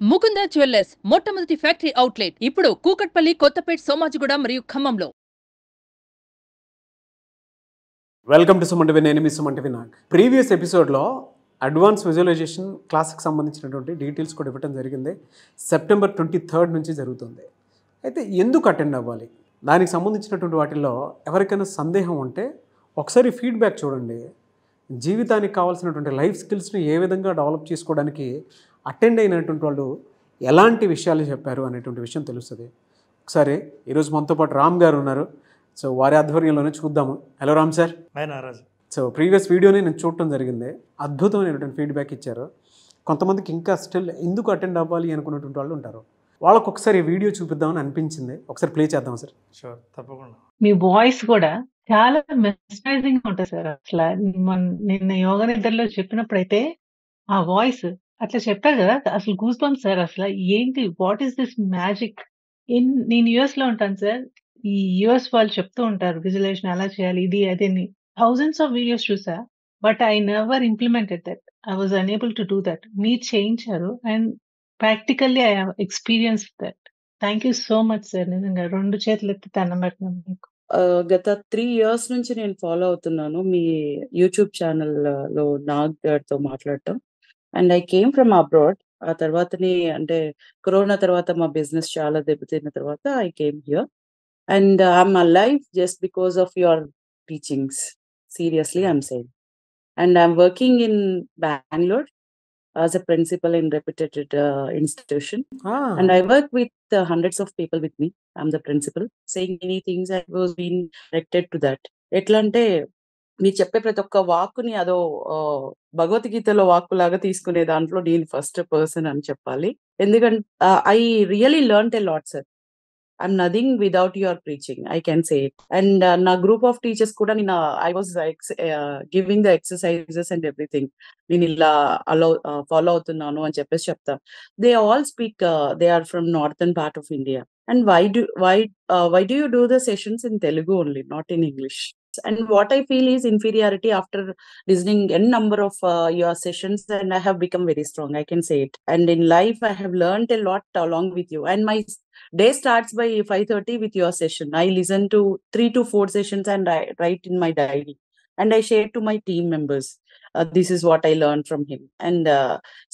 Mukunda jewellers మొట్టమొదటి factory outlet ఇప్పుడు కూకట్పల్లి, కొత్తపేట్, సోమాజిగూడ మరియు ఖమ్మంలో. వెల్కమ్ టు సుమంటి నేను మీ సుమంటి వినాయక్. ప్రీవియస్ ఎపిసోడ్లో అడ్వాన్స్ విజువలైజేషన్ క్లాస్కి సంబంధించినటువంటి డీటెయిల్స్ కూడా ఇవ్వడం జరిగింది. సెప్టెంబర్ 23 నుంచి జరుగుతుంది. అయితే ఎందుకు అటెండ్ అవ్వాలి, దానికి సంబంధించినటువంటి వాటిల్లో ఎవరికైనా సందేహం ఉంటే ఒకసారి ఫీడ్బ్యాక్ చూడండి. జీవితానికి కావాల్సినటువంటి లైఫ్ స్కిల్స్ని ఏ విధంగా డెవలప్ చేసుకోవడానికి అటెండ్ అయినటువంటి వాళ్ళు ఎలాంటి విషయాలు చెప్పారు అనేటువంటి విషయం తెలుస్తుంది. ఒకసారి ఈరోజు మనతో పాటు రామ్ గారు ఉన్నారు. సో వారి ఆధ్వర్యంలోనే చూద్దాము. Hello Ram sir. Hi Naraj. So previous వీడియోని నేను చూడటం జరిగింది. అద్భుతమైనటువంటి ఫీడ్బ్యాక్ ఇచ్చారు. కొంతమందికి ఇంకా స్టిల్ ఎందుకు అటెండ్ అవ్వాలి అనుకున్నటువంటి వాళ్ళు ఉంటారు. వాళ్ళకు ఒకసారి వీడియో చూపిద్దామని అనిపించింది. ఒకసారి ప్లే చేద్దాం సార్. షూర్, తప్పకుండా. మీ వాయిస్ కూడా చాలా మెస్మరైజింగ్ ఉంటుంది సార్. అసలు నిన్న యోగా నిద్రలో చెప్పినప్పుడైతే ఆ వాయిస్ అట్లా చెప్పారు కదా, అసలు గూస్ బంప్స్ సార్. అసలు ఏంటి, వాట్ ఈస్ దిస్ మ్యాజిక్? నేను యుఎస్ లో ఉంటాను సార్. ఈ యుఎస్ వాళ్ళు చెప్తూ ఉంటారు విజువలైజేషన్ ఎలా చేయాలి, ఇది అదే. థౌజండ్స్ ఆఫ్ వీడియోస్ చూసా, but I never implemented that. I was unable to do that. మీరు చేయించారు and practically I have experience that. Thank you so much sir. నిజంగా 2 చేతులు ఎత్తి దండం పెట్టినాను మీకు. గత 3 ఇయర్స్ నుంచి నేను ఫాలో అవుతున్నాను మీ యూట్యూబ్ ఛానల్లో నాగ్ గారితో మాట్లాడటం. And I came from abroad. ఆ తర్వాతనే అంటే కరోనా తర్వాత మా బిజినెస్ చాలా దెబ్బతిన్న తర్వాత I came here. And I'm alive just because of your teachings. Seriously I'm saying. And I'm working in Bangalore as a principal in reputed institution. And I work with hundreds of people with me. I'm the principal. Saying many things, I was being directed to that. ఎట్లా అంటే మీరు చెప్పే ప్రతి ఒక్క వాక్కుని అదో భగవద్గీతలో వాక్కు లాగా తీసుకునే దాంట్లో నేను ఫస్ట్ పర్సన్ అని చెప్పాలి. ఎందుకంటే I really learned a lot sir. I'm nothing without your preaching. I can say it. And na group of teachers kuda I was giving the exercises and everything. Nenu illa follow avutunnanu ani cheppesi chepta. They all speak. They are from northern part of India. And why do you do the sessions in Telugu only, not in English? And what I feel is inferiority after listening n number of your sessions, and I have become very strong. I can say it. And in life, I have learned a lot along with you. And my day starts by 5:30 with your session. I listen to 3 to 4 sessions and I write in my diary. And I share to my team members. This is what I learned from him. And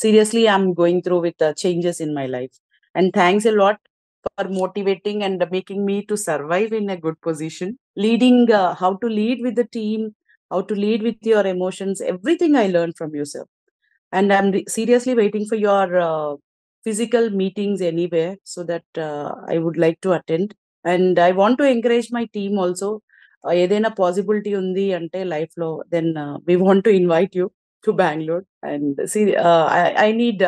seriously, I'm going through with changes in my life. And thanks a lot for motivating and making me to survive in a good position. Leading, how to lead with the team, how to lead with your emotions. Everything I learned from you, sir. And I'm seriously waiting for your physical meetings anywhere so that I would like to attend. And I want to encourage my team also. Edaina possibility undi ante life lo, then we want to invite you to Bangalore. And see, I need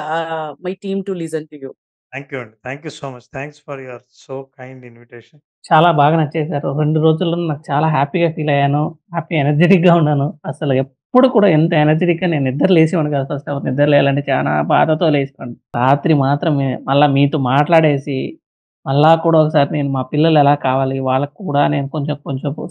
my team to listen to you. Thank you అండి. Thank you so much. Thanks for your so kind invitation. చాలా బాగా నచ్చేసారు. 2 రోజుల్లో నాకు చాలా హ్యాపీగా feel అయ్యాను. Happy ఎనర్జెటిక్‌గా ఉన్నాను. అసలు ఎప్పుడు కూడా ఎంత ఎనర్జెటిక్‌గా నేను నిద్ర లేసేవాడిని కాదు. ఫస్ట్ నిద్ర లేయాలంటే చాలా బాధతో లేసేవాడిని. రాత్రి మాత్రం మళ్ళా మీతో మాట్లాడేసి మళ్ళా కూడా ఒకసారి నేను మా పిల్లలు ఎలా కావాలి, వాళ్ళకి కూడా నేను కొంచెం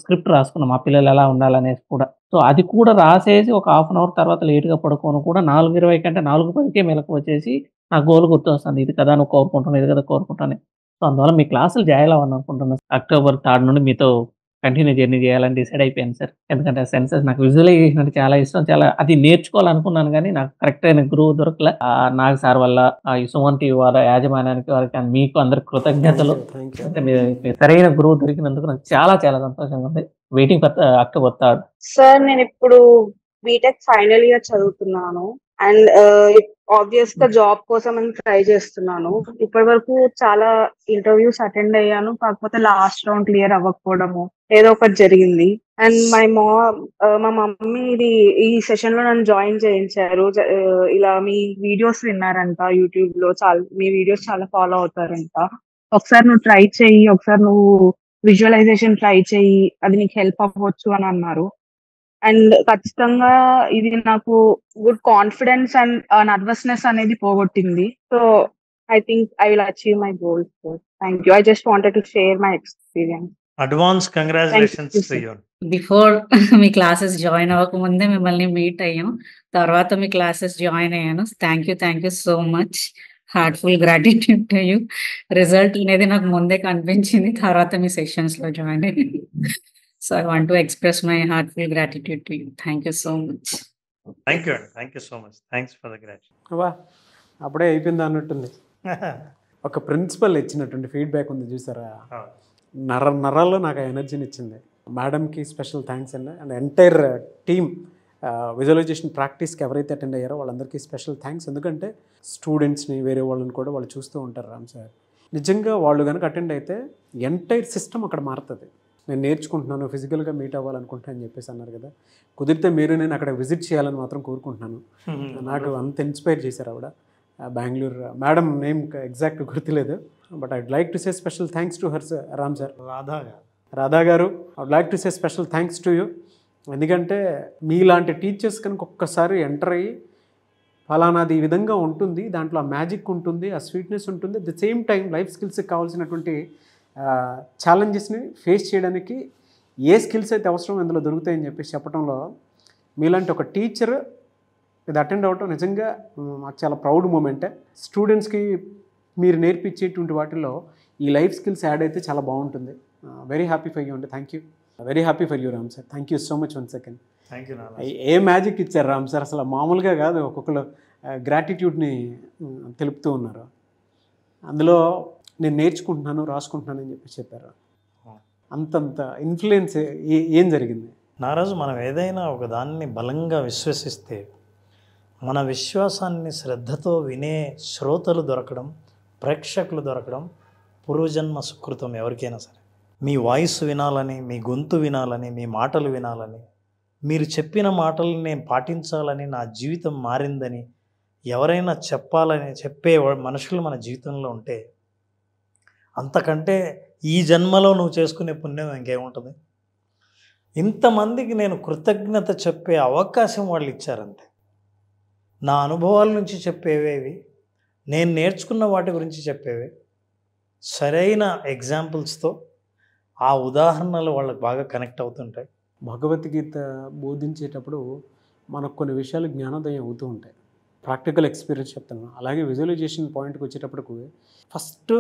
స్క్రిప్ట్ రాసుకున్నా. మా పిల్లలు ఎలా ఉండాలనేసి కూడా. సో అది కూడా రాసేసి ఒక హాఫ్ అన్ అవర్ తర్వాత లేట్‌గా పడుకోను కూడా 4:20 కంటే 4:10కే మెలకువ వచ్చేసి నా గోల్ గుర్తొస్తుంది. ఇది కదా నువ్వు కోరుకుంటున్నావు, ఇది కదా కోరుకుంటాను. సో అందువల్ల మీ క్లాసులు జాయిన్ అవ్వాలని అనుకుంటున్నాను. అక్టోబర్ 3 నుండి మీతో కంటిన్యూ జర్నీ చేయాలని డిసైడ్ అయిపోయాను సార్. ఎందుకంటే సెన్సెస్ నాకు విజువలైజేషన్ అంటే చాలా ఇష్టం. చాలా అది నేర్చుకోవాలనుకున్నాను కానీ నాకు కరెక్ట్ అయిన గురువు దొరకలే. నాగ్ సార్ వల్ల, ఈ సుమన్ టీవీ వాళ్ళ యాజమాన్యానికి, వారికి మీకు అందరికి కృతజ్ఞతలు. అంటే మీరు సరైన గురువు దొరికినందుకు నాకు చాలా చాలా సంతోషంగా ఉంది. Waiting for October 3. సార్ నేను ఇప్పుడు బీటెక్ ఫైనల్ ఇయర్ చదువుతున్నాను. అండ్ ఆబ్వియస్ గా జాబ్ కోసం అని ట్రై చేస్తున్నాను. ఇప్పటి వరకు చాలా ఇంటర్వ్యూస్ అటెండ్ అయ్యాను, కాకపోతే లాస్ట్ రౌండ్ క్లియర్ అవ్వకపోవడము ఏదో ఒకటి జరిగింది. అండ్ మా మమ్మీ ఈ సెషన్ లో నన్ను జాయిన్ చేయించారు. ఇలా మీ వీడియోస్ విన్నారంట యూట్యూబ్ లో, మీ వీడియోస్ చాలా ఫాలో అవుతారంట. ఒకసారి నువ్వు ట్రై చెయ్యి, ఒకసారి నువ్వు విజువలైజేషన్ ట్రై చెయ్యి, అది నీకు హెల్ప్ అవ్వచ్చు అని అన్నారు. అండ్ ఖచ్చితంగా ఇది నాకు గుడ్ కాన్ఫిడెన్స్ అండ్ నర్వస్నెస్ అనేది పోగొట్టింది. So I think I will achieve my goals. Thank you. I just wanted to share my experience. Advance congratulations to you. Before మీ క్లాసెస్ జాయిన్ అవ్వకముందే మిమ్మల్ని మీట్ అయ్యాం. తర్వాత మీ క్లాసెస్ జాయిన్ అయ్యాను. Thank you so much. Heartful gratitude to you. Result అనేది నాకు ముందే కనిపించింది. తర్వాత మీ సెషన్స్‌లో జాయిన్ అయ్యాను. So, I want to express my heartful gratitude to you. Thank you so much. Thank you అండి. Thank you so much. Thanks for the gratitude. వా అప్పుడే అయిపోయింది అన్నట్టుంది. ఒక ప్రిన్సిపల్ ఇచ్చినటువంటి ఫీడ్బ్యాక్ ఉంది చూసారా, నరాల్లో నాకు ఆ ఎనర్జీని ఇచ్చింది. మేడంకి స్పెషల్ థ్యాంక్స్ అండి. అండ్ ఎంటైర్ టీమ్ విజువలైజేషన్ ప్రాక్టీస్కి ఎవరైతే అటెండ్ అయ్యారో వాళ్ళందరికీ స్పెషల్ థ్యాంక్స్. ఎందుకంటే స్టూడెంట్స్ని వేరే వాళ్ళని కూడా వాళ్ళు చూస్తూ ఉంటారు రామ్ సార్. నిజంగా వాళ్ళు కనుక అటెండ్ అయితే ఎంటైర్ సిస్టమ్ అక్కడ మారుతుంది. నేను నేర్చుకుంటున్నాను, ఫిజికల్గా మీట్ అవ్వాలనుకుంటున్నాను అని చెప్పేసి అన్నారు కదా, కుదిరితే మీరు నేను అక్కడ విజిట్ చేయాలని మాత్రం కోరుకుంటున్నాను. నాకు అంత ఇన్స్పైర్ చేశారు ఆవిడ. బెంగళూరు మేడం నేమ్ ఎగ్జాక్ట్ గుర్తులేదు, but I'd like to say special thanks to her sir. Ram sir, Radha garu, I'd like to say special thanks to you. ఎందుకంటే మీలాంటి టీచర్స్ కనుక ఒక్కసారి ఎంటర్ అయ్యి ఫలానాది ఈ విధంగా ఉంటుంది, దాంట్లో ఆ మ్యాజిక్ ఉంటుంది, ఆ స్వీట్నెస్ ఉంటుంది, at the same time life స్కిల్స్కి కావాల్సినటువంటి ఛాలెంజెస్ని ఫేస్ చేయడానికి ఏ స్కిల్స్ అయితే అవసరం ఇందులో దొరుకుతాయని చెప్పేసి చెప్పడంలో మీలాంటి ఒక టీచర్ ఇది అటెండ్ అవ్వటం నిజంగా మాకు చాలా ప్రౌడ్ మూమెంటే. స్టూడెంట్స్కి మీరు నేర్పించేటువంటి వాటిల్లో ఈ లైఫ్ స్కిల్స్ యాడ్ అయితే చాలా బాగుంటుంది. వెరీ హ్యాపీ ఫర్ యూ అండి. Thank you, very happy for you Ram sir. Thank you so much. One second. Thank you. A magic ఇచ్చారు రామ్ సార్, అసలు మామూలుగా కాదు. ఒక్కొక్కరు గ్రాటిట్యూడ్ని తెలుపుతూ ఉన్నారు. అందులో నేను నేర్చుకుంటున్నాను, రాసుకుంటున్నాను అని చెప్పి చెప్పారు. అంతంత ఇన్ఫ్లుయెన్స్ ఏం జరిగింది? నారాజు, మనం ఏదైనా ఒక దాన్ని బలంగా విశ్వసిస్తే మన విశ్వాసాన్ని శ్రద్ధతో వినే శ్రోతలు దొరకడం, ప్రేక్షకులు దొరకడం పూర్వజన్మ సుకృతం ఎవరికైనా సరే. మీ వాయిస్ వినాలని, మీ గొంతు వినాలని, మీ మాటలు వినాలని, మీరు చెప్పిన మాటలు నేను పాటించాలని, నా జీవితం మారిందని ఎవరైనా చెప్పే మనుషులు మన జీవితంలో ఉంటే అంతకంటే ఈ జన్మలో నువ్వు చేసుకునే పుణ్యం ఇంకేముంటుంది? ఇంతమందికి నేను కృతజ్ఞత చెప్పే అవకాశం వాళ్ళు ఇచ్చారంతే. నా అనుభవాల నుంచి చెప్పేవేవి, నేను నేర్చుకున్న వాటి గురించి చెప్పేవి, సరైన ఎగ్జాంపుల్స్తో ఆ ఉదాహరణలు వాళ్ళకి బాగా కనెక్ట్ అవుతుంటాయి. భగవద్గీత బోధించేటప్పుడు మనకు కొన్ని విషయాలు జ్ఞానోదయం అవుతూ ఉంటాయి. ప్రాక్టికల్ ఎక్స్పీరియన్స్ చెప్తాను. అలాగే విజువలైజేషన్ పాయింట్కి వచ్చేటప్పటికి ఫస్ట్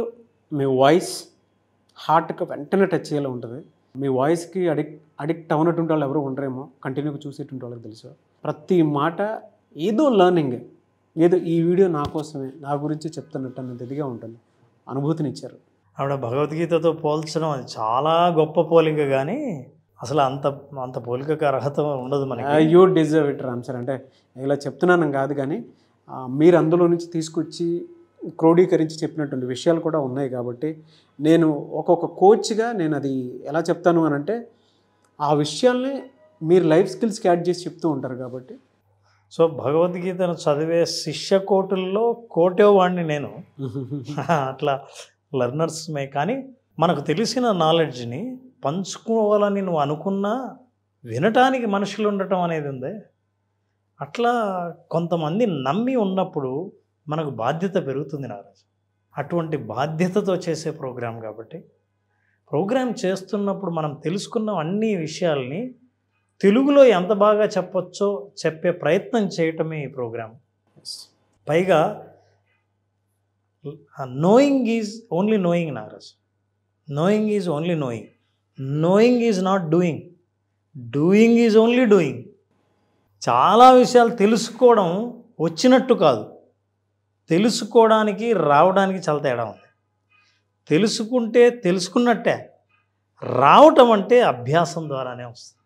మీ వాయిస్ హార్ట్కి వెంటనే టచ్ అయ్యేలా ఉంటుంది. మీ వాయిస్కి అడిక్ట్ అవునటువంటి వాళ్ళు ఎవరు ఉండరేమో, కంటిన్యూగా చూసేటువంటి వాళ్ళకి తెలుసు. ప్రతి మాట ఏదో లర్నింగ్, ఏదో ఈ వీడియో నా కోసమే, నా గురించి చెప్తున్నట్టు అన్నది ఇదిగా ఉంటుంది. అనుభూతినిచ్చారు. ఆవిడ భగవద్గీతతో పోల్చడం అది చాలా గొప్ప పోలిక, కానీ అసలు అంత పోలికకు అర్హత ఉండదు మనకి. You deserve it Ram sir. అంటే ఇలా చెప్తున్నాను కాదు, కానీ మీరు అందులో నుంచి తీసుకొచ్చి క్రోడీకరించి చెప్పినటువంటి విషయాలు కూడా ఉన్నాయి. కాబట్టి నేను ఒక్కొక్క కోచ్గా నేను అది ఎలా చెప్తాను అని అంటే, ఆ విషయాల్ని మీరు లైఫ్ స్కిల్స్కి యాడ్ చేసి చెప్తూ ఉంటారు. కాబట్టి సో భగవద్గీతను చదివే శిష్య కోటుల్లో కోటో వాడిని నేను. అట్లా లెర్నర్స్మే. కానీ మనకు తెలిసిన నాలెడ్జ్ని పంచుకోవాలని నువ్వు అనుకున్నా వినటానికి మనుషులు ఉండటం అనేది ఉంది. అట్లా కొంతమంది నమ్మి ఉన్నప్పుడు మనకు బాధ్యత పెరుగుతుంది నారాజు. అటువంటి బాధ్యతతో చేసే ప్రోగ్రాం కాబట్టి, ప్రోగ్రాం చేస్తున్నప్పుడు మనం తెలుసుకున్న అన్ని విషయాల్ని తెలుగులో ఎంత బాగా చెప్పొచ్చో చెప్పే ప్రయత్నం చేయటమే ఈ ప్రోగ్రాం. పైగా knowing is only knowing Naraj. Knowing is only knowing. Knowing is not doing. Doing is only doing. చాలా విషయాలు తెలుసుకోవడం వచ్చినట్టు కాదు, తెలుసుకోవడానికి రావడానికి చాలా తేడా ఉంది. తెలుసుకుంటే తెలుసుకున్నట్టే, రావటం అంటే అభ్యాసం ద్వారానే వస్తుంది,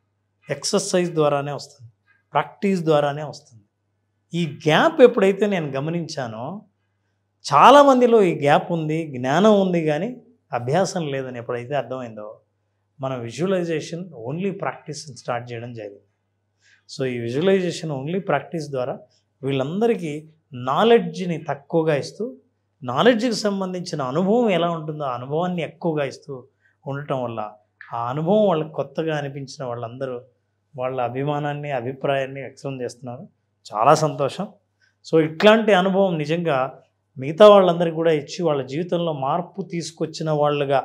ఎక్సర్సైజ్ ద్వారానే వస్తుంది, ప్రాక్టీస్ ద్వారానే వస్తుంది. ఈ గ్యాప్ ఎప్పుడైతే నేను గమనించానో, చాలామందిలో ఈ గ్యాప్ ఉంది, జ్ఞానం ఉంది, కానీ అభ్యాసం లేదని ఎప్పుడైతే అర్థమైందో, మన విజువలైజేషన్ ఓన్లీ ప్రాక్టీస్ స్టార్ట్ చేయడం జరిగింది. సో ఈ విజువలైజేషన్ ఓన్లీ ప్రాక్టీస్ ద్వారా వీళ్ళందరికీ నాలెడ్జ్ని తక్కువగా ఇస్తూ, నాలెడ్జ్కి సంబంధించిన అనుభవం ఎలా ఉంటుందో ఆ అనుభవాన్ని ఎక్కువగా ఇస్తూ ఉండటం వల్ల ఆ అనుభవం వాళ్ళకి కొత్తగా అనిపించిన వాళ్ళందరూ వాళ్ళ అభిమానాన్ని, అభిప్రాయాన్ని వ్యక్తం చేస్తున్నారు. చాలా సంతోషం. సో ఇట్లాంటి అనుభవం నిజంగా మిగతా వాళ్ళందరికీ కూడా ఇచ్చి వాళ్ళ జీవితంలో మార్పు తీసుకొచ్చిన వాళ్ళుగా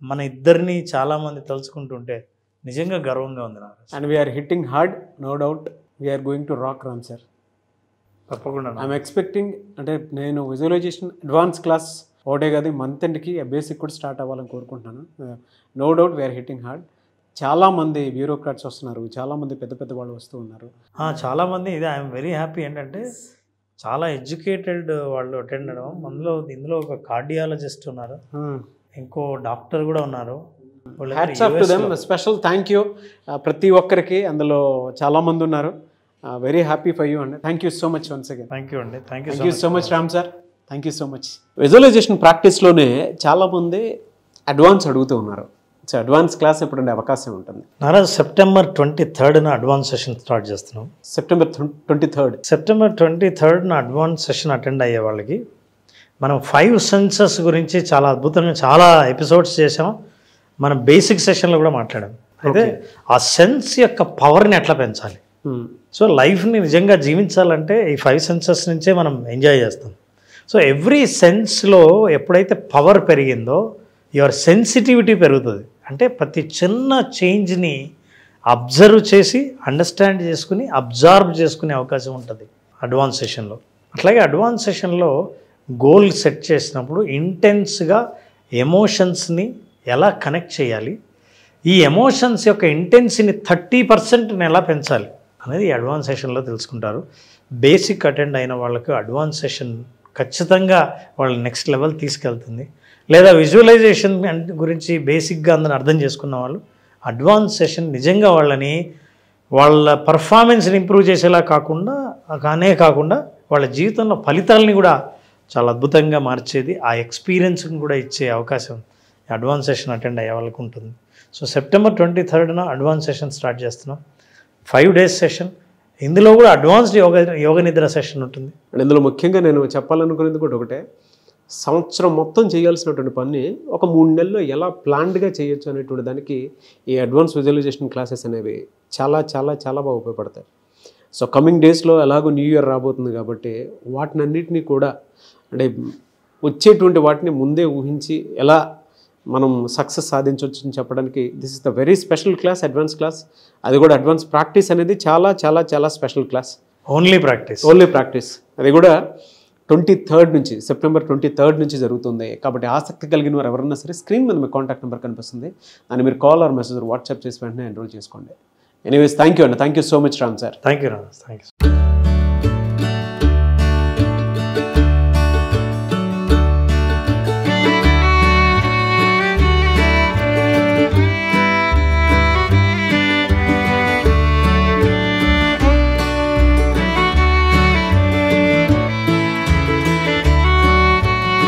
మన ఇద్దరిని చాలామంది తలుచుకుంటుంటే నిజంగా గర్వంగా ఉంది నాకు. And we're hitting hard, no doubt we're going to rock Ram sir. తప్పకుండా ఐఎమ్ ఎక్స్పెక్టింగ్ అంటే నేను విజువలైజేషన్ అడ్వాన్స్ క్లాస్ ఒకటే కాదు మంత్ ఎండ్కి బేసిక్ కూడా స్టార్ట్ అవ్వాలని కోరుకుంటున్నాను. No doubt we're hitting hard. చాలామంది బ్యూరోక్రాట్స్ వస్తున్నారు, చాలామంది పెద్ద పెద్ద వాళ్ళు వస్తూ ఉన్నారు. చాలామంది ఇది ఐఎమ్ వెరీ హ్యాపీ ఏంటంటే చాలా ఎడ్యుకేటెడ్ వాళ్ళు అటెండ్ అవ్వడం. ఇందులో ఒక కార్డియాలజిస్ట్ ఉన్నారు, ఇంకో డాక్టర్ కూడా ఉన్నారు. Hats off to them, special thank you ప్రతి ఒక్కరికి. అందులో చాలామంది ఉన్నారు. వెరీ హ్యాపీ ఫర్ యూ అండి. Thank you so much once again. Thank you అండి. Thank you so much Ram sir. Thank you so much. Visualization ప్రాక్టీస్లోనే చాలామంది అడ్వాన్స్ అడుగుతూ ఉన్నారు. సో అడ్వాన్స్ క్లాస్ ఎప్పుడు ఉండే అవకాశం ఉంటుంది? Naraj September 23rd advance session start చేస్తున్నాం. September 23rd. September 23rd advance session attend అయ్యే వాళ్ళకి మనం 5 సెన్సెస్ గురించి చాలా అద్భుతంగా చాలా ఎపిసోడ్స్ చేసాం. మనం బేసిక్ సెషన్లో కూడా మాట్లాడాం. అయితే ఆ సెన్స్ యొక్క పవర్ని ఎట్లా పెంచాలి, సో లైఫ్ని నిజంగా జీవించాలంటే ఈ 5 సెన్సెస్ నుంచే మనం ఎంజాయ్ చేస్తాం. సో ఎవ్రీ సెన్స్లో ఎప్పుడైతే పవర్ పెరిగిందో యువర్ సెన్సిటివిటీ పెరుగుతుంది. అంటే ప్రతి చిన్న చేంజ్ని అబ్జర్వ్ చేసి అండర్స్టాండ్ చేసుకుని అబ్జర్వ్ చేసుకునే అవకాశం ఉంటుంది అడ్వాన్స్ సెషన్లో. అట్లాగే అడ్వాన్స్ సెషన్లో గోల్ సెట్ చేసినప్పుడు ఇంటెన్స్గా ఎమోషన్స్ని ఎలా కనెక్ట్ చేయాలి, ఈ ఎమోషన్స్ యొక్క ఇంటెన్స్ని 30% ఎలా పెంచాలి అనేది ఈ అడ్వాన్స్ సెషన్లో తెలుసుకుంటారు. బేసిక్ అటెండ్ అయిన వాళ్ళకు అడ్వాన్స్ సెషన్ ఖచ్చితంగా వాళ్ళ నెక్స్ట్ లెవెల్ తీసుకెళ్తుంది. లేదా విజువలైజేషన్ గురించి బేసిక్గా అందరూ అర్థం చేసుకున్న వాళ్ళు అడ్వాన్స్ సెషన్ నిజంగా వాళ్ళ పర్ఫార్మెన్స్ని ఇంప్రూవ్ చేసేలా కాకుండా వాళ్ళ జీవితంలో ఫలితాలని కూడా చాలా అద్భుతంగా మార్చేది, ఆ ఎక్స్పీరియన్స్ని కూడా ఇచ్చే అవకాశం అడ్వాన్స్ సెషన్ అటెండ్ అయ్యే వాళ్ళకు ఉంటుంది. So September 23rd advance session start చేస్తున్నాం. 5 days సెషన్. ఇందులో కూడా అడ్వాన్స్డ్ యోగ నిద్ర సెషన్ ఉంటుంది. అండ్ ఇందులో ముఖ్యంగా నేను చెప్పాలనుకునేది కూడా ఒకటే, సంవత్సరం మొత్తం చేయాల్సినటువంటి పని ఒక 3 నెలల్లో ఎలా ప్లాన్డ్గా చేయొచ్చు అనేటువంటి దానికి ఈ అడ్వాన్స్ విజువలైజేషన్ క్లాసెస్ అనేవి చాలా చాలా చాలా బాగా ఉపయోగపడతాయి. సో కమింగ్ డేస్లో ఎలాగో న్యూ ఇయర్ రాబోతుంది కాబట్టి వాటినన్నిటినీ కూడా అంటే వచ్చేటువంటి వాటిని ముందే ఊహించి ఎలా మనం సక్సెస్ సాధించవచ్చు అని చెప్పడానికి this is the very special class, advance class. అది కూడా అడ్వాన్స్ ప్రాక్టీస్ అనేది చాలా చాలా చాలా స్పెషల్ క్లాస్. Only practice. అది కూడా 23rd నుంచి, సెప్టెంబర్ 23rd నుంచి జరుగుతుంది. కాబట్టి ఆసక్తి కలిగిన వారు ఎవరన్నా సరే స్క్రీన్ మీద మీ కాంటాక్ట్ నెంబర్ కనిపిస్తుంది, దాన్ని మీరు కాల్ ఆర్ మెసేజ్ వాట్సాప్ చేసి వెంటనే ఎన్రోల్ చేసుకోండి. ఎనీవేస్ థ్యాంక్ యూ అండి. Thank you so much Ram sir. Thank you Ram. Thank you.